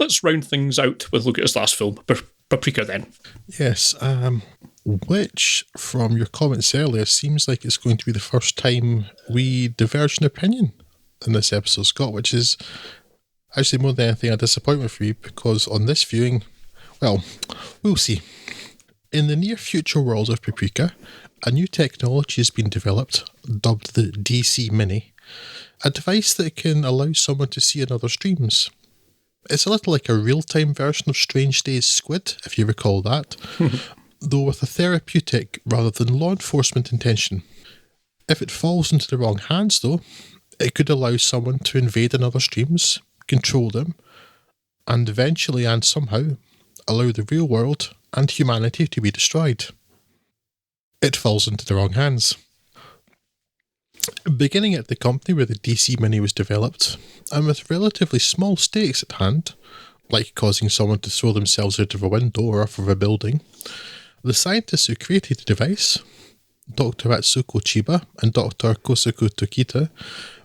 let's round things out with a look at his last film, Paprika then. Yes, which, from your comments earlier, seems like it's going to be the first time we diverge in opinion in this episode, Scott, which is actually more than anything a disappointment for you, because on this viewing, well, we'll see. In the near future world of Paprika, a new technology has been developed, dubbed the DC Mini, a device that can allow someone to see another's dreams. It's a little like a real-time version of Strange Days Squid, if you recall that, though with a therapeutic rather than law enforcement intention. If it falls into the wrong hands, though, it could allow someone to invade another's dreams, control them, and eventually and somehow allow the real world and humanity to be destroyed. It falls into the wrong hands. Beginning at the company where the DC Mini was developed, and with relatively small stakes at hand, like causing someone to throw themselves out of a window or off of a building, the scientists who created the device, Dr. Atsuko Chiba and Dr. Kosuke Tokita,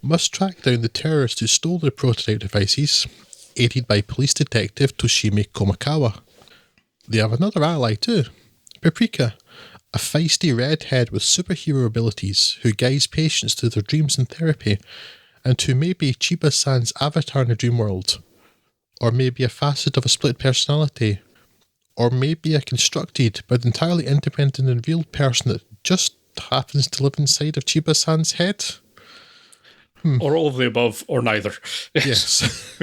must track down the terrorists who stole the prototype devices, aided by police detective Toshimi Komakawa. They have another ally too, Paprika, a feisty redhead with superhero abilities who guides patients through their dreams in therapy, and who may be Chiba-san's avatar in the dream world, or maybe a facet of a split personality, or maybe a constructed but entirely independent and real person that just happens to live inside of Chiba-san's head. Or all of the above, or neither. Yes.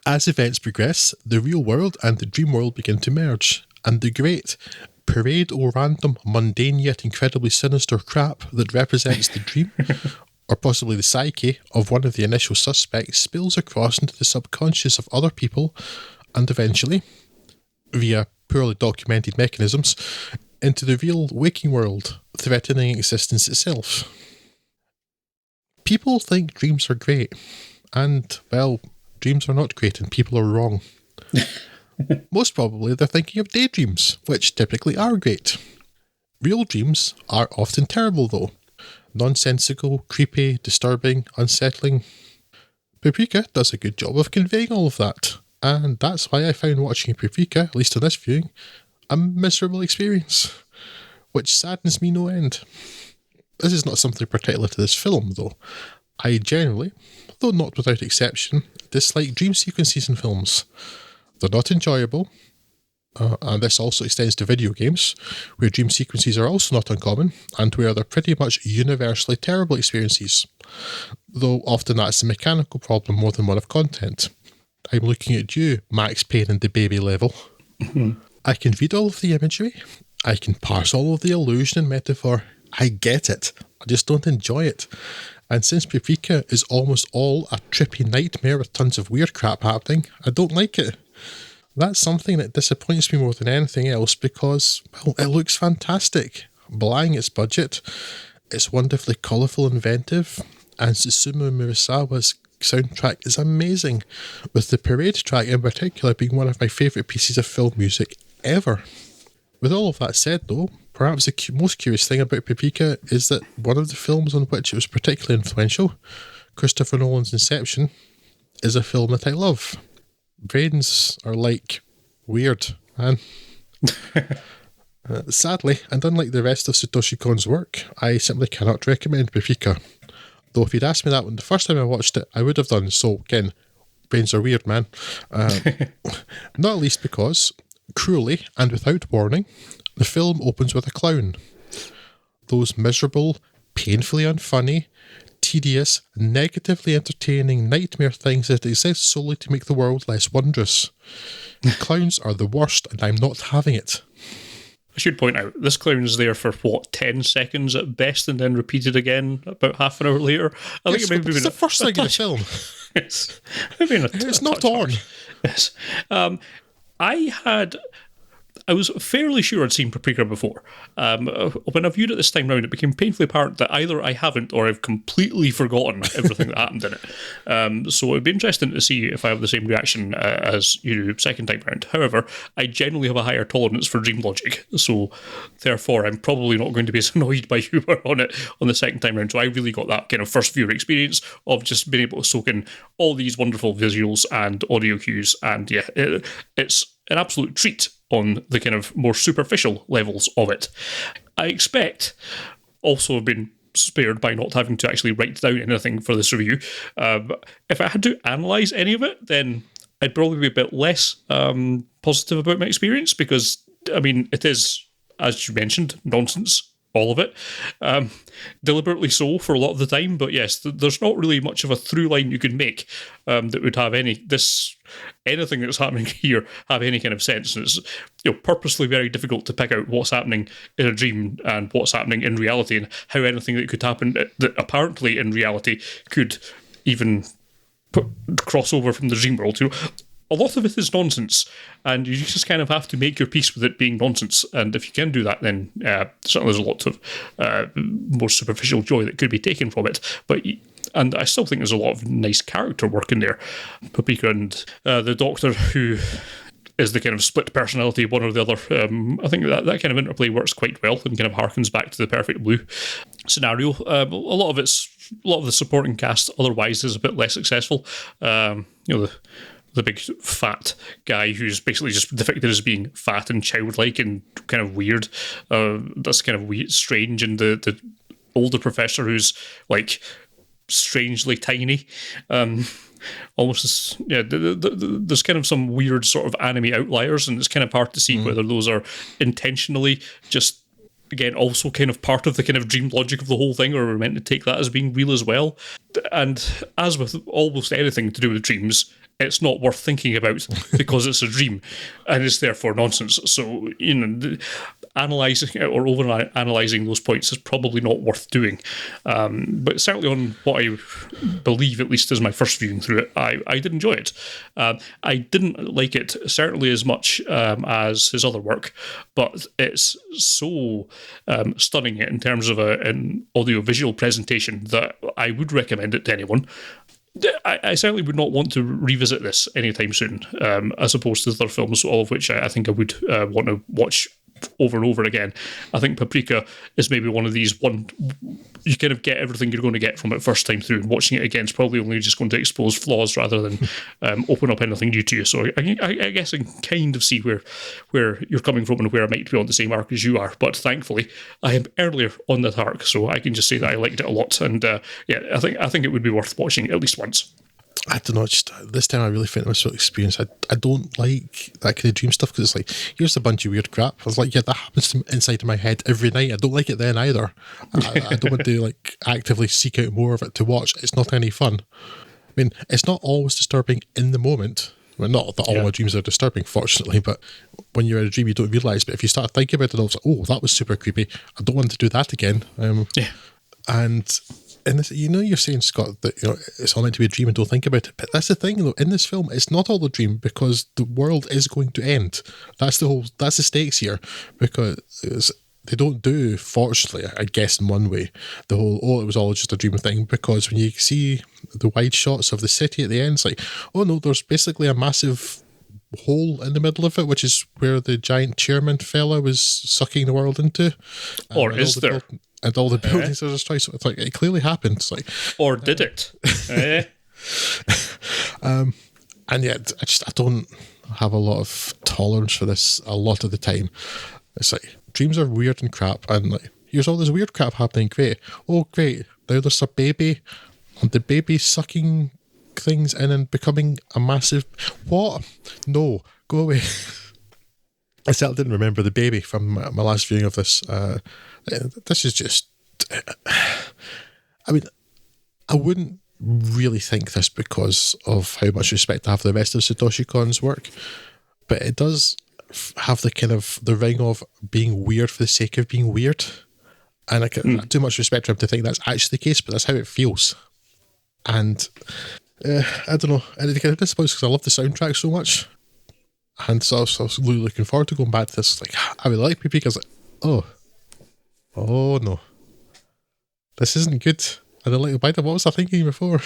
As events progress, the real world and the dream world begin to merge, and the great parade of random, mundane yet incredibly sinister crap that represents the dream, or possibly the psyche, of one of the initial suspects spills across into the subconscious of other people, and eventually, via poorly documented mechanisms, into the real waking world, threatening existence itself. People think dreams are great, and, well, dreams are not great and people are wrong. Most probably they're thinking of daydreams, which typically are great. Real dreams are often terrible though. Nonsensical, creepy, disturbing, unsettling. Paprika does a good job of conveying all of that, and that's why I found watching Paprika, at least on this viewing, a miserable experience, which saddens me no end. This is not something particular to this film though. I generally, though not without exception, dislike dream sequences in films. They're not enjoyable, and this also extends to video games, where dream sequences are also not uncommon, and where they're pretty much universally terrible experiences, though often that's a mechanical problem more than one of content. I'm looking at you, Max Payne and the baby level. I can read all of the imagery, I can parse all of the illusion and metaphor, I get it, I just don't enjoy it. And since Paprika is almost all a trippy nightmare with tons of weird crap happening, I don't like it. That's something that disappoints me more than anything else because, well, it looks fantastic. Belying its budget, it's wonderfully colourful and inventive, and Susumu Murasawa's soundtrack is amazing, with the parade track in particular being one of my favourite pieces of film music ever. With all of that said though, perhaps the most curious thing about Paprika is that one of the films on which it was particularly influential, Christopher Nolan's Inception, is a film that I love. Brains are like weird, man. Sadly, and unlike the rest of Satoshi Kon's work, I simply cannot recommend Paprika. Though if you'd asked me that one the first time I watched it, I would have done. So again, brains are weird, man. Not least because, cruelly and without warning, the film opens with a clown. Those miserable, painfully unfunny, tedious, negatively entertaining nightmare things that exist solely to make the world less wondrous. Clowns are the worst, and I'm not having it. I should point out, this clown's there for, 10 seconds at best, and then repeated again about half an hour later. I think it may be the first thing in the film. It's not on. Yes. I had I was fairly sure I'd seen Paprika before. When I viewed it this time round, it became painfully apparent that either I haven't or I've completely forgotten everything that happened in it. So it'd be interesting to see if I have the same reaction as you do second time round. However, I generally have a higher tolerance for dream logic, so therefore I'm probably not going to be as annoyed by you on it on the second time round. So I really got that kind of first viewer experience of just being able to soak in all these wonderful visuals and audio cues, and yeah, it's an absolute treat on the kind of more superficial levels of it. I expect also have been spared by not having to actually write down anything for this review. If I had to analyse any of it, then I'd probably be a bit less positive about my experience, because, I mean, it is, as you mentioned, nonsense, all of it. Deliberately so for a lot of the time, but yes, there's not really much of a through line you could make that would have anything that's happening here have any kind of sense. And it's purposely very difficult to pick out what's happening in a dream and what's happening in reality, and how anything that could happen that apparently in reality could even cross over from the dream world. A lot of it is nonsense, and you just kind of have to make your peace with it being nonsense. And if you can do that, then certainly there's a lot of more superficial joy that could be taken from it. And I still think there's a lot of nice character work in there. Paprika and the Doctor, who is the kind of split personality of one or the other. I think that kind of interplay works quite well and kind of harkens back to the Perfect Blue scenario. A lot of the supporting cast otherwise is a bit less successful. The big fat guy who's basically just depicted as being fat and childlike and kind of weird. That's kind of weird, strange. And the older professor who's like strangely tiny. Almost there's kind of some weird sort of anime outliers, and it's kind of hard to see whether those are intentionally just, again, also kind of part of the kind of dream logic of the whole thing, or we're meant to take that as being real as well. And as with almost anything to do with dreams, it's not worth thinking about because it's a dream and it's therefore nonsense. So, analysing or over-analysing those points is probably not worth doing. But certainly on what I believe, at least as my first viewing through it, I did enjoy it. I didn't like it certainly as much as his other work, but it's so stunning in terms of an audio-visual presentation that I would recommend it to anyone. I certainly would not want to revisit this anytime soon, as opposed to other films, all of which I think I would want to watch over and over again. I think Paprika is maybe one of these you kind of get everything you're going to get from it first time through, and watching it again is probably only just going to expose flaws rather than open up anything new to you. So I guess I can kind of see where you're coming from and where I might be on the same arc as you are, but thankfully I am earlier on that arc, so I can just say that I liked it a lot. And I think it would be worth watching at least once. I don't know, just this time I really think it was sort of experience. I don't like that kind of dream stuff, because it's like, here's a bunch of weird crap. I was like, yeah, that happens to inside of my head every night. I don't like it then either. I don't want to like actively seek out more of it to watch. It's not any fun. I mean, it's not always disturbing in the moment. Well, not that all my dreams are disturbing, fortunately, but when you're in a dream, you don't realise. But if you start thinking about it, I was like, oh, that was super creepy. I don't want to do that again. And this, you're saying, Scott, that it's all meant to be a dream and don't think about it. But that's the thing, though. In this film, it's not all a dream, because the world is going to end. That's the stakes here, because they don't do, fortunately, I guess in one way, the whole, it was all just a dream thing, because when you see the wide shots of the city at the end, it's like, oh no, there's basically a massive hole in the middle of it, which is where the giant chairman fella was sucking the world into. Or is there? And all the buildings are destroyed. So it's like, it clearly happened. It's like, or did it? And yet, I don't have a lot of tolerance for this a lot of the time. It's like, dreams are weird and crap, and like, here's all this weird crap happening. Great. Oh, great. Now there's a baby, and the baby's sucking things in and becoming a massive... What? No. Go away. I still didn't remember the baby from my last viewing of this. This is just... I mean, I wouldn't really think this because of how much respect I have for the rest of Satoshi Kon's work, but it does have the kind of the ring of being weird for the sake of being weird, and I have too much respect for him to think that's actually the case, but that's how it feels. And I don't know, and it kind of disappoints because I love the soundtrack so much. And so I was really looking forward to going back to this. Like, I really like Paprika. I was like, oh no, this isn't good. I don't like the bite. What was I thinking before?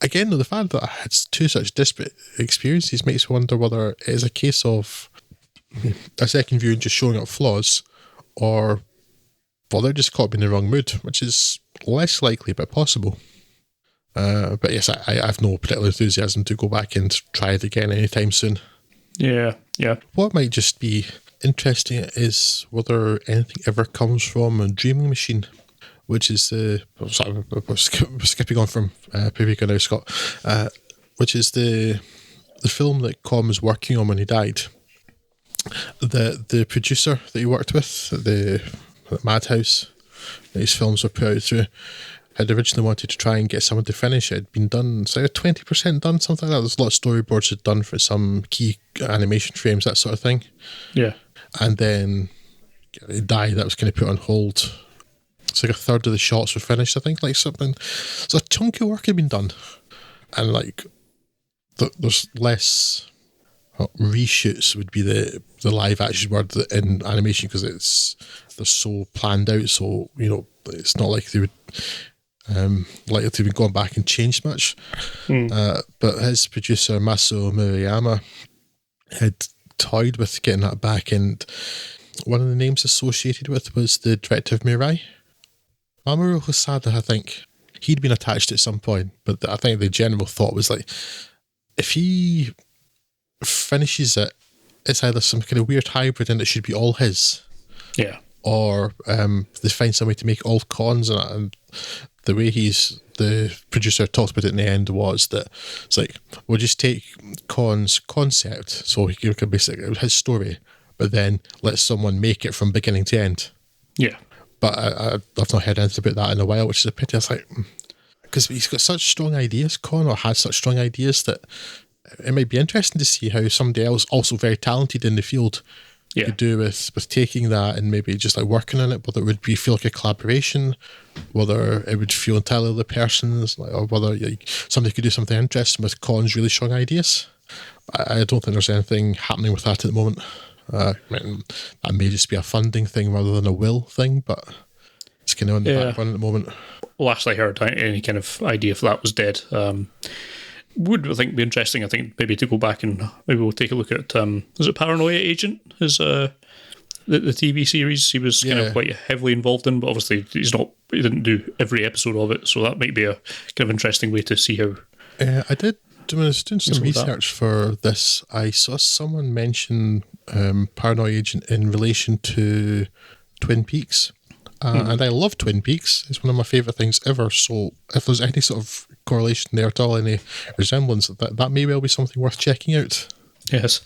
Again, though, the fact that I had two such disparate experiences makes me wonder whether it is a case of a second viewing just showing up flaws, or well, they're just caught me in the wrong mood, which is less likely but possible. But yes, I have no particular enthusiasm to go back and try it again anytime soon. Yeah. What might just be interesting is whether anything ever comes from a Dreaming Machine, which is we're skipping on from Paprika now, Scott, which is the film that Com was working on when he died. The producer that he worked with, the Madhouse, that his films were put out through, had originally wanted to try and get someone to finish it. It had been done, it's like 20% done, something like that. There's a lot of storyboards had done for some key animation frames, that sort of thing. Yeah. And then it died, that was kind of put on hold. It's like a third of the shots were finished, I think, like something. So a chunk of work had been done. And like, there's less reshoots would be the live action word in animation, because they're so planned out, so it's not like they would like to be gone back and changed much. But his producer Maso Murayama had toyed with getting that back, and one of the names associated with was the director of Mirai, Mamoru Hosada. I think he'd been attached at some point, but I think the general thought was like, if he finishes it, it's either some kind of weird hybrid and it should be all his, or they find some way to make all cons. And the way the producer talked about it in the end was that it's like, we'll just take Con's concept, so he can basically his story, but then let someone make it from beginning to end. But I've not heard anything about that in a while, which is a pity. I was like, because he's got such strong ideas, Con, or has such strong ideas, that it might be interesting to see how somebody else, also very talented in the field, could do with taking that and maybe just like working on it, whether it would feel like a collaboration, whether it would feel entirely other person's, or whether somebody could do something interesting with Con's really strong ideas. I don't think there's anything happening with that at the moment. That may just be a funding thing rather than a will thing, but it's kind of on the back burner at the moment. Last I heard, any kind of idea for that was dead. Would I think be interesting, I think, maybe to go back and maybe we'll take a look at is it Paranoia Agent, his the TV series he was kind of quite heavily involved in, but obviously he didn't do every episode of it, so that might be a kind of interesting way to see how. I did, when I was doing some research for this, I saw someone mention Paranoia Agent in relation to Twin Peaks. And I love Twin Peaks. It's one of my favourite things ever. So if there's any sort of correlation there at all, any resemblance, that may well be something worth checking out. Yes.